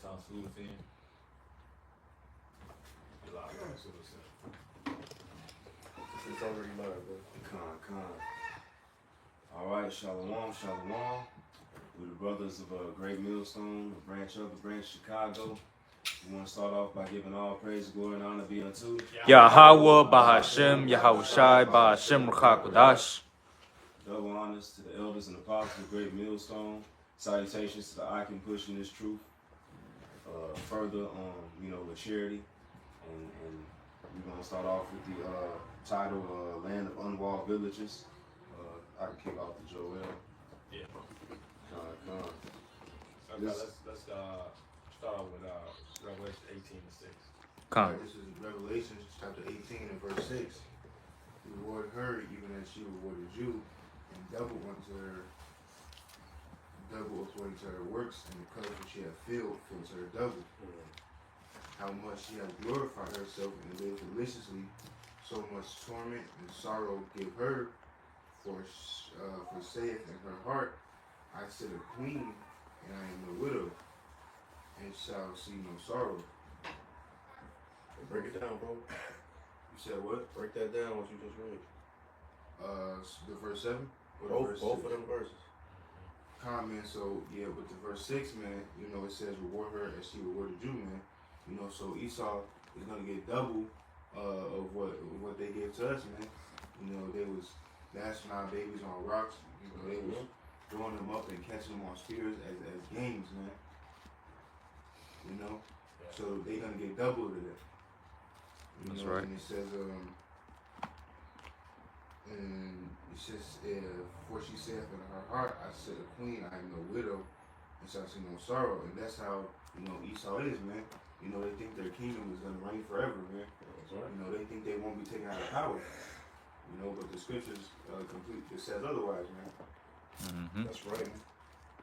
time salute in. You loud, salute in. It's already live, bro. Con. Alright, Shalom. We're the brothers of a Great Millstone, a branch of the branch Chicago. We want to start off by giving all praise, glory, and honor be unto Yahweh Bahashem, Yahushai Bahashem Ruchakodash. double honors to the elders and apostles of Great Millstone. Salutations to the Icon pushing this truth further, with charity. And we're going to start off with the title, Land of Unwalled Villages. I can kick off to Joel. Yeah. Con. Okay, let's start off with Revelation 18:6. Come. This is Revelation chapter 18 and verse 6. He rewarded her even as she rewarded you, and double according to her works, and the colors which she had filled to her double. How much she hath glorified herself and lived deliciously, so much torment and sorrow give her, for saith in her heart, I sit a queen, and I am a widow, and shall see no sorrow. Break it down, bro. You said what? Break that down, what you just read. The verse 7? Or Both of them verses. Comment, so yeah, with the verse 6, man, it says reward her as she rewarded you, man. So Esau is gonna get double of what they gave to us, man. They was dashing our babies on rocks. They was throwing them up and catching them on spears as games, man. So they gonna get double to that. That's right. And it says, for she saith in her heart, I sit a queen, I am no widow, and shall see no sorrow. And that's how, Esau is, man. They think their kingdom is going to reign forever, man. That's right. They think they won't be taken out of power. But the scriptures it says otherwise, man. Mm-hmm. That's right, man.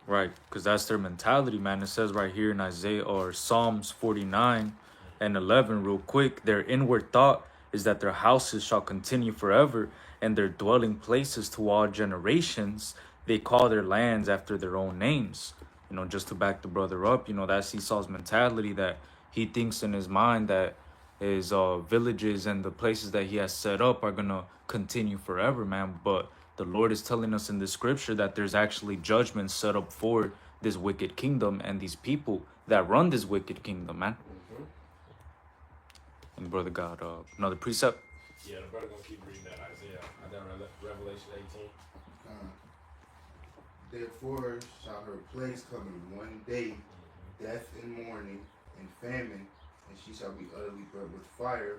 Right, because that's their mentality, man. It says right here in Isaiah or Psalms 49 and 11, real quick, their inward thought is that their houses shall continue forever, and their dwelling places to all generations. They call their lands after their own names. Just to back the brother up, that's Esau's mentality, that he thinks in his mind that his villages and the places that he has set up are going to continue forever, man. But the Lord is telling us in the scripture that there's actually judgment set up for this wicked kingdom and these people that run this wicked kingdom, man. And brother got another precept. Yeah, the brother gonna keep reading that Isaiah. I got Revelation 18. Therefore shall her plagues come in one day, death and mourning and famine, and she shall be utterly burnt with fire,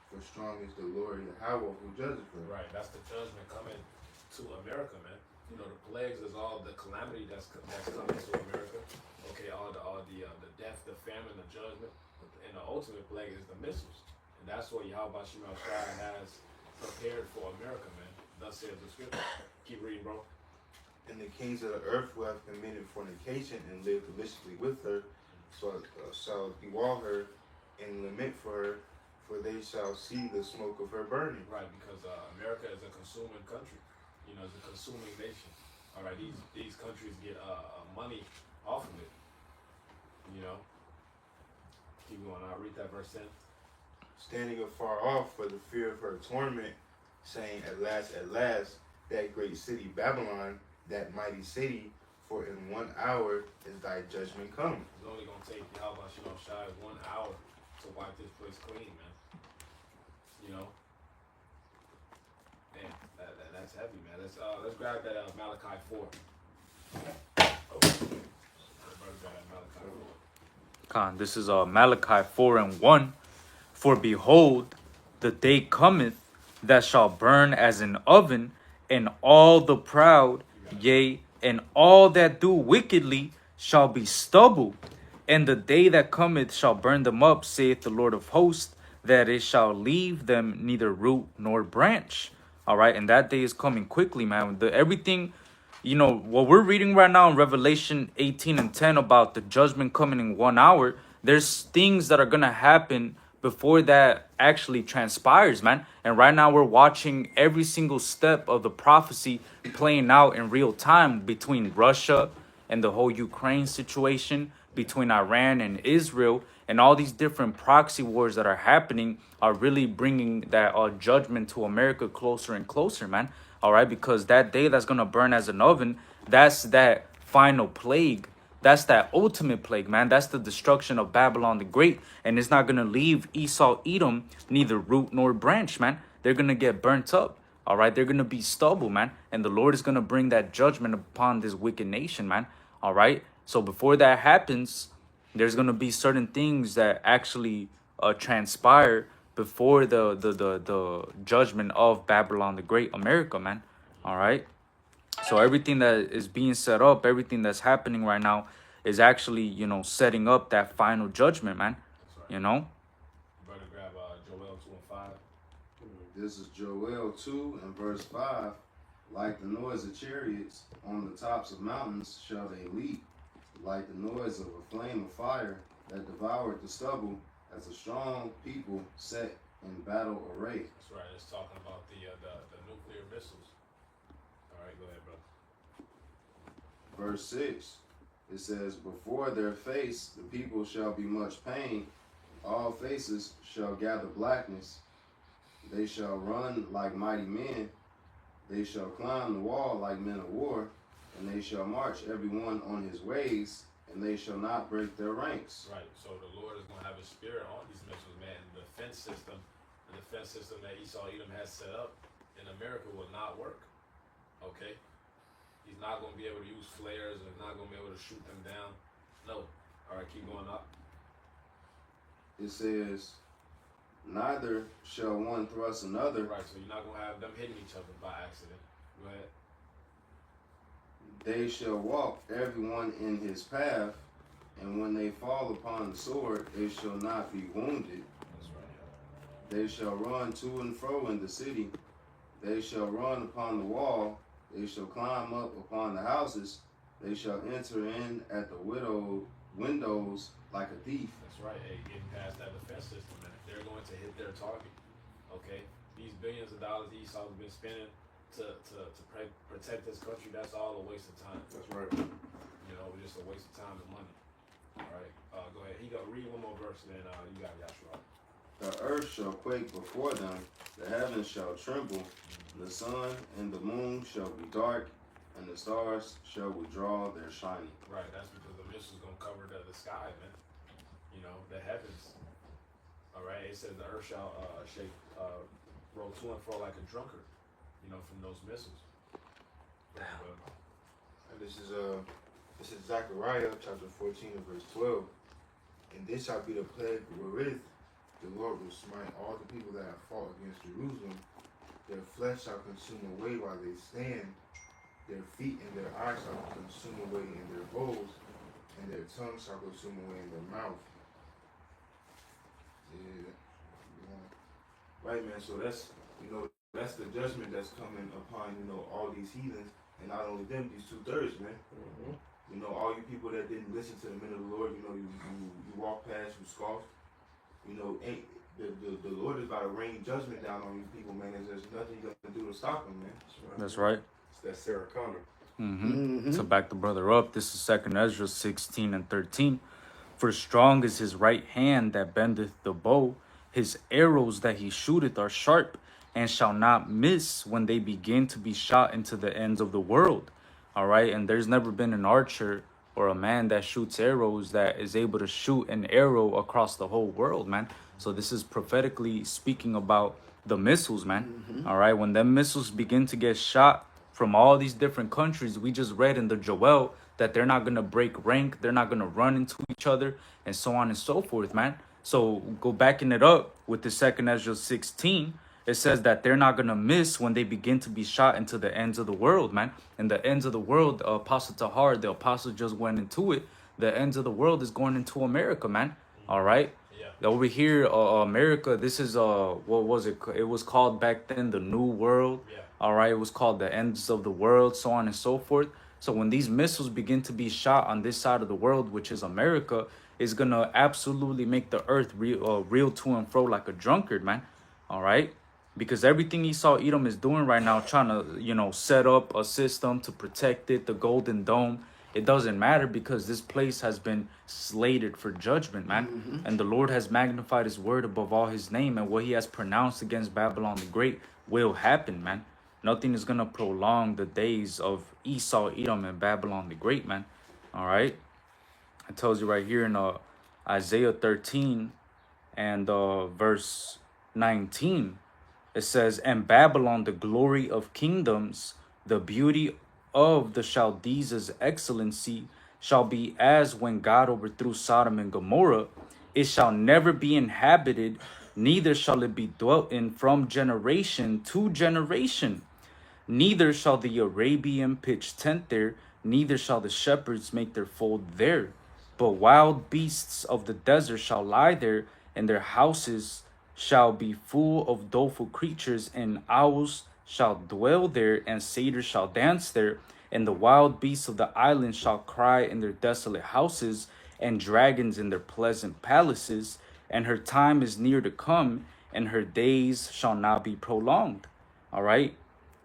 for strong is the Lord Yahweh who judges her. Right, that's the judgment coming to America, man. The plagues is all the calamity that's coming to America. Okay, all the death, the famine, the judgment, and the ultimate plague is the missiles, and that's what Yahweh Shema Shai has prepared for America, man. Thus says the scripture. Keep reading, bro. And the kings of the earth who have committed fornication and lived deliciously with her shall bewail her and lament for her, for they shall see the smoke of her burning. Right, because America is a consuming country. It's a consuming nation. All right, these countries get money off of it. Keep going. I'll read that verse 10. Standing afar off for the fear of her torment, saying, at last, that great city Babylon, that mighty city, for in 1 hour is thy judgment come. It's only going to take Yahweh Shema Shai 1 hour to wipe this place clean, man. Man, that's heavy, man. Let's grab that Malachi 4. Khan, this is Malachi 4 and 1. For behold, the day cometh that shall burn as an oven, and all the proud, yea, and all that do wickedly shall be stubble. And the day that cometh shall burn them up, saith the Lord of hosts, that it shall leave them neither root nor branch. All right, and that day is coming quickly, man. Everything, what we're reading right now in Revelation 18 and 10 about the judgment coming in 1 hour, there's things that are going to happen before that actually transpires, man. And right now we're watching every single step of the prophecy playing out in real time between Russia and the whole Ukraine situation, between Iran and Israel, and all these different proxy wars that are happening are really bringing that judgment to America closer and closer, man. All right, because that day that's gonna burn as an oven, that's that final plague. That's that ultimate plague, man. That's the destruction of Babylon the Great. And it's not going to leave Esau, Edom, neither root nor branch, man. They're going to get burnt up. All right. They're going to be stubble, man. And the Lord is going to bring that judgment upon this wicked nation, man. All right. So before that happens, there's going to be certain things that actually transpire before the judgment of Babylon the Great, America, man. All right. So everything that is being set up, everything that's happening right now is actually, you know, setting up that final judgment, man. Right. You know? Brother, grab Joel 2 and 5. This is Joel 2 and verse 5. Like the noise of chariots on the tops of mountains shall they leap, like the noise of a flame of fire that devoured the stubble, as a strong people set in battle array. That's right. It's talking about the nuclear missiles. All right, go ahead, brother. Verse 6, it says, before their face the people shall be much pain, all faces shall gather blackness. They shall run like mighty men, they shall climb the wall like men of war, and they shall march every one on his ways, and they shall not break their ranks. Right, so the Lord is going to have his spirit on these missiles, man. The defense system that Esau Edom has set up in America will not work. Okay? He's not going to be able to use flares, and he's not going to be able to shoot them down. No. All right, keep going up. It says, neither shall one thrust another. Right, so you're not going to have them hitting each other by accident. Go ahead. They shall walk everyone in his path, and when they fall upon the sword, they shall not be wounded. That's right. They shall run to and fro in the city. They shall run upon the wall. They shall climb up upon the houses. They shall enter in at the windows like a thief. That's right. Hey, getting past that defense system, man. They're going to hit their target. Okay? These billions of dollars Esau's been spending to protect this country, that's all a waste of time. That's right. You know, just a waste of time and money. All right. Go ahead. He go read one more verse, then you got Yashua. The earth shall quake before them. The heavens shall tremble. The sun and the moon shall be dark, and the stars shall withdraw their shining. Right, that's because the missile's gonna cover the sky, man. You know, the heavens. All right, it says the earth shall roll to and fro like a drunkard. You know, from those missiles. And this is Zechariah chapter 14 and verse 12. And this shall be the plague wherewith the Lord will smite all the people that have fought against Jerusalem. Their flesh shall consume away while they stand. Their feet and their eyes shall consume away in their bowls, and their tongue shall consume away in their mouth. Yeah. Right, man. So that's, that's the judgment that's coming upon, all these heathens, and not only them, these 2/3, man. Mm-hmm. All you people that didn't listen to the men of the Lord, you walk past, you scoffed. Ain't the Lord is about to rain judgment down on you people, man. There's nothing you're gonna do to stop him, man. That's right. It's that Sarah Connor. To back the brother up, this is 2 Ezra 16 and 13. For strong is his right hand that bendeth the bow. His arrows that he shooteth are sharp, and shall not miss when they begin to be shot into the ends of the world. All right. And there's never been an archer or a man that shoots arrows that is able to shoot an arrow across the whole world, man. So this is prophetically speaking about the missiles, man. All right. When them missiles begin to get shot from all these different countries, we just read in the Joel that they're not going to break rank. They're not going to run into each other, and so on and so forth, man. So go backing it up with the 2 Ezra 16. It says that they're not going to miss when they begin to be shot into the ends of the world, man. And the ends of the world, Apostle Tahar, the apostle just went into it. The ends of the world is going into America, man. All right. Yeah. Over here, America, this is, what was it? It was called back then the New World. Yeah. All right. It was called the ends of the world, so on and so forth. So when these missiles begin to be shot on this side of the world, which is America, it's going to absolutely make the earth reel to and fro like a drunkard, man. All right. Because everything Esau Edom is doing right now, trying to, set up a system to protect it, the Golden Dome, it doesn't matter because this place has been slated for judgment, man. And the Lord has magnified his word above all his name, and what he has pronounced against Babylon the Great will happen, man. Nothing is gonna prolong the days of Esau, Edom, and Babylon the Great, man. All right. It tells you right here in Isaiah 13 and verse 19. It says, "And Babylon, the glory of kingdoms, the beauty of the Chaldees' excellency, shall be as when God overthrew Sodom and Gomorrah. It shall never be inhabited, neither shall it be dwelt in from generation to generation. Neither shall the Arabian pitch tent there, neither shall the shepherds make their fold there. But wild beasts of the desert shall lie there, and their houses shall be full of doleful creatures, and owls shall dwell there, and satyrs shall dance there, and the wild beasts of the island shall cry in their desolate houses, and dragons in their pleasant palaces. And her time is near to come, and her days shall not be prolonged." All right.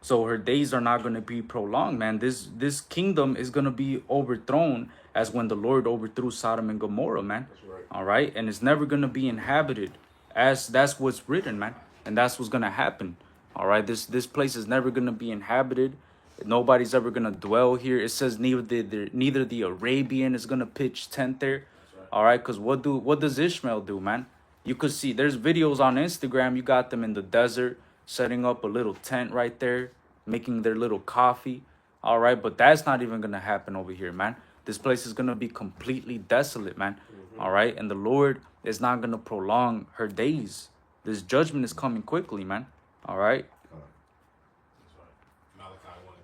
So her days are not going to be prolonged, man. This kingdom is going to be overthrown as when the Lord overthrew Sodom and Gomorrah, man. That's right. All right. And it's never going to be inhabited, as that's what's written, man. And that's what's going to happen. All right. This place is never going to be inhabited. Nobody's ever going to dwell here. It says neither the Arabian is going to pitch tent there. Right. All right. Because what does Ishmael do, man? You could see there's videos on Instagram. You got them in the desert, setting up a little tent right there, making their little coffee. All right, but that's not even going to happen over here, man. This place is going to be completely desolate, man. All right, and the Lord is not going to prolong her days. This judgment is coming quickly, man. All right. That's right. Malachi 1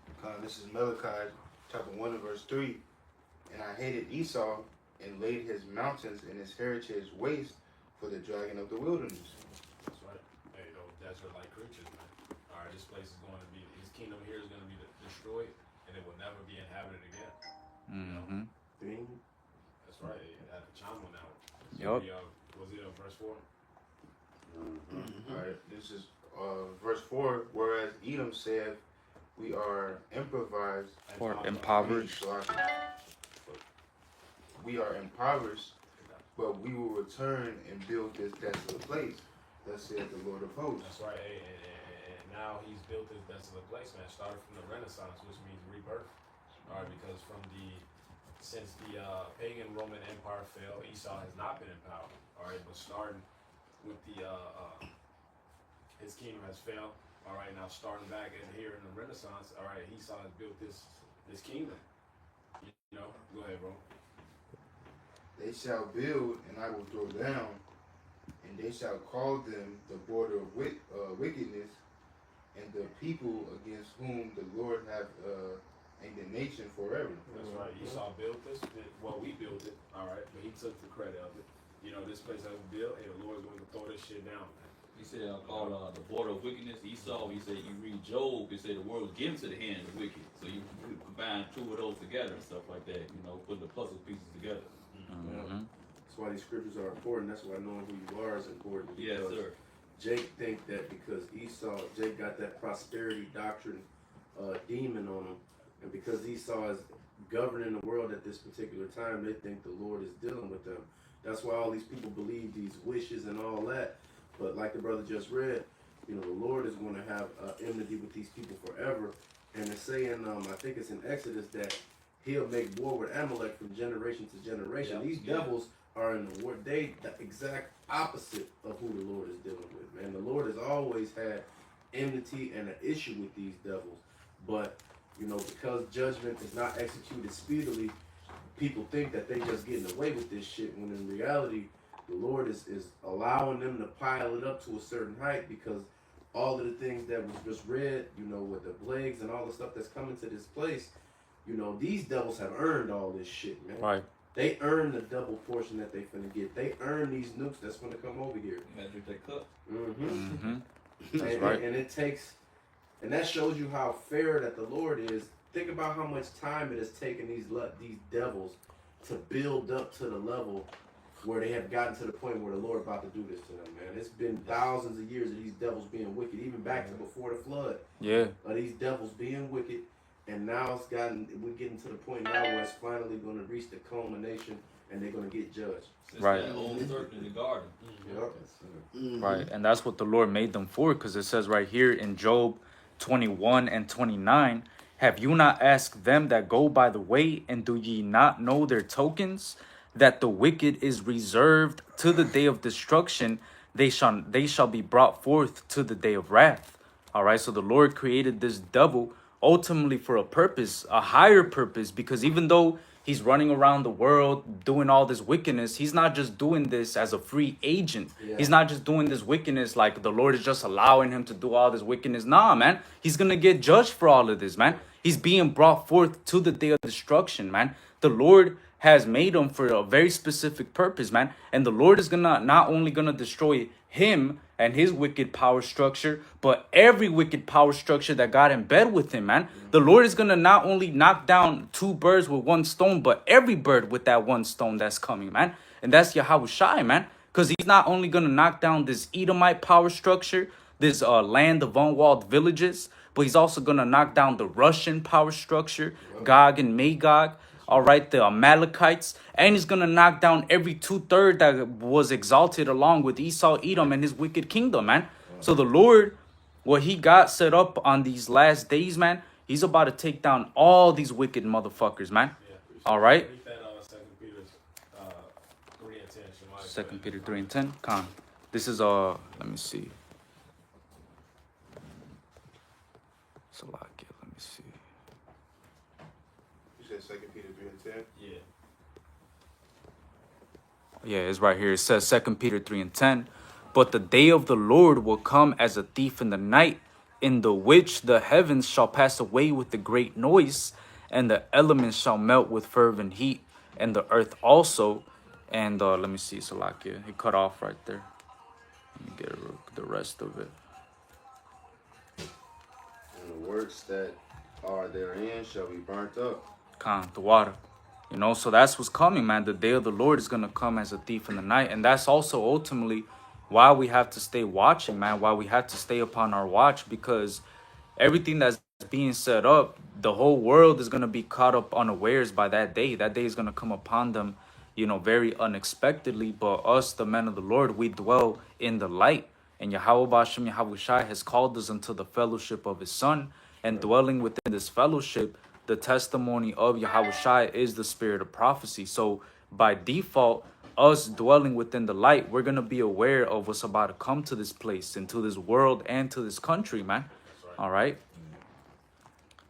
and 2. This is Malachi chapter 1 and verse 3. "And I hated Esau and laid his mountains and his heritage waste for the dragon of the wilderness." That's right. Hey, those desert-like creatures, man. All right, this place is going to be, his kingdom here is going to be destroyed, and it will never be inhabited again. Mm-hmm. Thing. That's right. It had the chime on that one. Yup. Was it verse 4? Alright, this is verse 4. "Whereas Edom said, we are improvised, Or impoverished. we are impoverished, but we will return and build this desolate place. Thus saith the Lord of hosts." That's right. And now he's built this desolate place, man. Started from the Renaissance, which means rebirth. All right, because since the pagan Roman Empire fell, Esau has not been in power. All right, but starting with his kingdom has failed. All right, now starting back in here in the Renaissance. All right, Esau has built this kingdom. You know, go ahead, bro. "They shall build, and I will throw down, and they shall call them the border of wickedness, and the people against whom the Lord hath indignation forever." That's right. Esau built this. Well, we built it. All right, but he took the credit of it. You know, this place that was built, hey, the Lord's going to throw this shit down, man. He said, called the border of wickedness, Esau. He said, you read Job, it said the world was given to the hand of the wicked. So you combine two of those together and stuff like that, you know, putting the puzzle pieces together. Mm-hmm. That's why these scriptures are important. That's why knowing who you are is important. Yes, because sir. Jake think that because Jake got that prosperity doctrine demon on him, and because Esau is governing the world at this particular time, they think the Lord is dealing with them. That's why all these people believe these wishes and all that. But like the brother just read, you know, the Lord is going to have enmity with these people forever. And it's saying, I think it's in Exodus, that he'll make war with Amalek from generation to generation. Yep. These devils are in the war. They the exact opposite of who the Lord is dealing with, man. The Lord has always had enmity and an issue with these devils. But, you know, because judgment is not executed speedily, people think that they just getting away with this shit, when in reality, the Lord is allowing them to pile it up to a certain height, because all of the things that was just read, you know, with the plagues and all the stuff that's coming to this place, you know, these devils have earned all this shit, man. Right. They earn the double portion that they finna get. They earn these nukes that's gonna come over here. You gotta drink that cup. Mm-hmm. Mm-hmm. That's and, right. and it takes, and that shows you how fair that the Lord is. Think about how much time it has taken these devils to build up to the level where they have gotten to the point where the Lord about to do this to them, man. It's been thousands of years of these devils being wicked, even back to before the flood. Yeah. Of these devils being wicked, And now we're getting to the point now where it's finally going to reach the culmination, and they're going to get judged. Since Right. that old serpent in the garden. Yep. Right, and that's what the Lord made them for, because it says right here in Job 21 and 29, have you not asked them that go by the way, and do ye not know their tokens, that the wicked is reserved to the day of destruction, they shall be brought forth to the day of wrath. All right, so the Lord created this devil ultimately for a purpose, a higher purpose, because even though he's running around the world doing all this wickedness, he's not just doing this as a free agent. Yeah. He's not just doing this wickedness like the Lord is just allowing him to do all this wickedness. Nah, man. He's going to get judged for all of this, man. He's being brought forth to the day of destruction, man. The Lord has made him for a very specific purpose, man. And the Lord is not only going to destroy him and his wicked power structure, but every wicked power structure that got in bed with him, man. The Lord is going to not only knock down 2 birds with 1 stone, but every bird with that 1 stone that's coming, man. And that's Yahweh Shai, man. Because he's not only going to knock down this Edomite power structure, this land of unwalled villages, but he's also going to knock down the Russian power structure, Gog and Magog. All right, the Amalekites, and he's going to knock down every 2/3 that was exalted along with Esau, Edom, and his wicked kingdom, man. So the Lord, what he got set up on these last days, man, he's about to take down all these wicked motherfuckers, man. Yeah, all right? Read that 2 Peter 3 and 10. Shemaiah. 2 Peter 3 and 10. Con. This is, let me see. Salakia, let me see. You said 2 Peter 3 and 10? Yeah. Yeah, it's right here. It says 2 Peter 3 and 10. But the day of the Lord will come as a thief in the night, in the which the heavens shall pass away with a great noise, and the elements shall melt with fervent heat, and the earth also. And let me see, Salakia. He cut off right there. Let me get the rest of it. And the works that are therein shall be burnt up. Con, the water. You know, so that's what's coming, man. The day of the Lord is going to come as a thief in the night. And that's also ultimately why we have to stay watching, man. Why we have to stay upon our watch, because everything that's being set up, the whole world is going to be caught up unawares by that day. That day is going to come upon them, you know, very unexpectedly. But us, the men of the Lord, we dwell in the light. And Yahweh Bashem Yahweh Shai has called us into the fellowship of his son. And dwelling within this fellowship, the testimony of Yahweh Shai is the spirit of prophecy. So by default, us dwelling within the light, we're going to be aware of what's about to come to this place, into this world, and to this country, man. All right.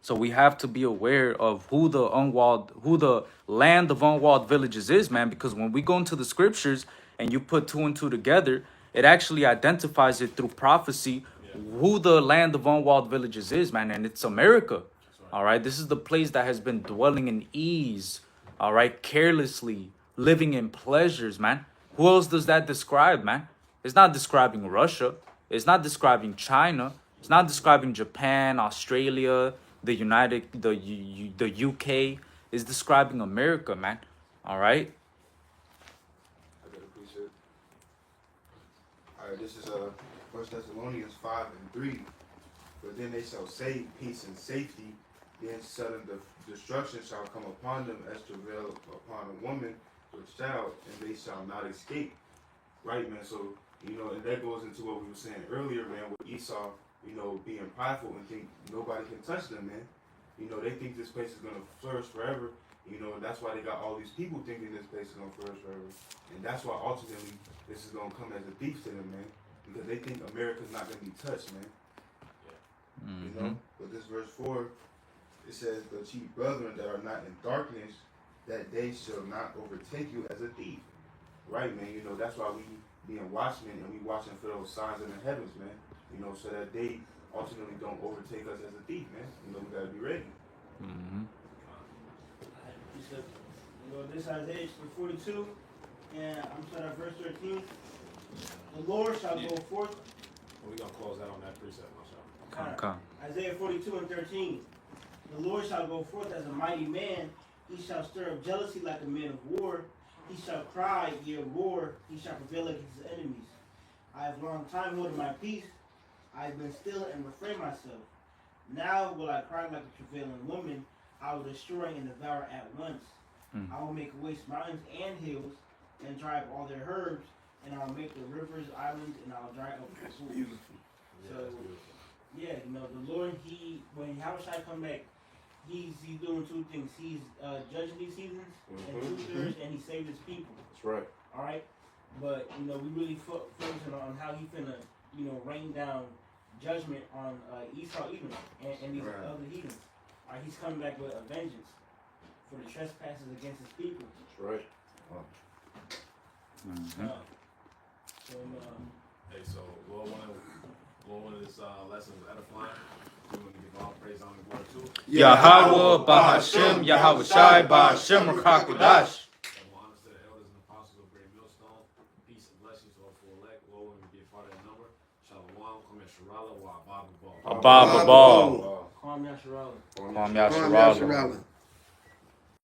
So we have to be aware of who the land of unwalled villages is, man. Because when we go into the scriptures and you put 2 and 2 together, it actually identifies it through prophecy who the land of unwalled villages is, man. And it's America. All right. This is the place that has been dwelling in ease. All right. Carelessly living in pleasures, man. Who else does that describe, man? It's not describing Russia. It's not describing China. It's not describing Japan, Australia, the UK. It's describing America, man. All right. I got a precept. Alright, this is 1 Thessalonians 5 and 3. But then they shall say peace and safety, then sudden destruction shall come upon them as travail upon a woman with child, and they shall not escape. Right, man? So, you know, and that goes into what we were saying earlier, man, with Esau, you know, being prideful and think nobody can touch them, man. You know, they think this place is going to flourish forever. You know, and that's why they got all these people thinking this place is going to flourish forever. And that's why ultimately this is going to come as a thief to them, man. Because they think America's not going to be touched, man. You know? But this verse 4, it says, the chief brethren that are not in darkness, that they shall not overtake you as a thief. Right, man? You know, that's why we being watchmen and we watching for those signs in the heavens, man. You know, so that they ultimately don't overtake us as a thief, man. You know, we gotta be ready. You know, this Isaiah 42, and I'm starting at verse 13. The Lord shall go forth. We're going to close out on that precept, myself. Come. Isaiah 42 and 13. The Lord shall go forth as a mighty man. He shall stir up jealousy like a man of war. He shall cry, yea, roar. He shall prevail against his enemies. I have long time holding my peace. I have been still and refrained myself. Now will I cry like a travailing woman. I will destroy and devour at once. Mm. I will make waste mountains and hills, and dry up all their herbs, and I'll make the rivers islands, and I'll dry up the pools. So, yeah, you know, the Lord, when Yahushua come back, he's doing two things. He's judging these heathens and truthers, and he saved his people. That's right. All right, but you know, we really focusing on how he finna, you know, rain down judgment on Esau, Edom, and these other heathens. All right, he's coming back with a vengeance for the trespasses against his people. That's right. Hey, so Lord wanted this lesson was edifying. We want to give all praise on the glory too. Yahweh Bahashem, Yahweh Shai Bahashem Rakakudash. And we'll honor to the elders and apostles of Great Millstone. Peace and blessings to all full elect. Lord, when we be a part of that number. Shalom, Kwame Sharala, wa Abba Ball. Abba Babal. Kwam Yasharala. Kwam Yasharala.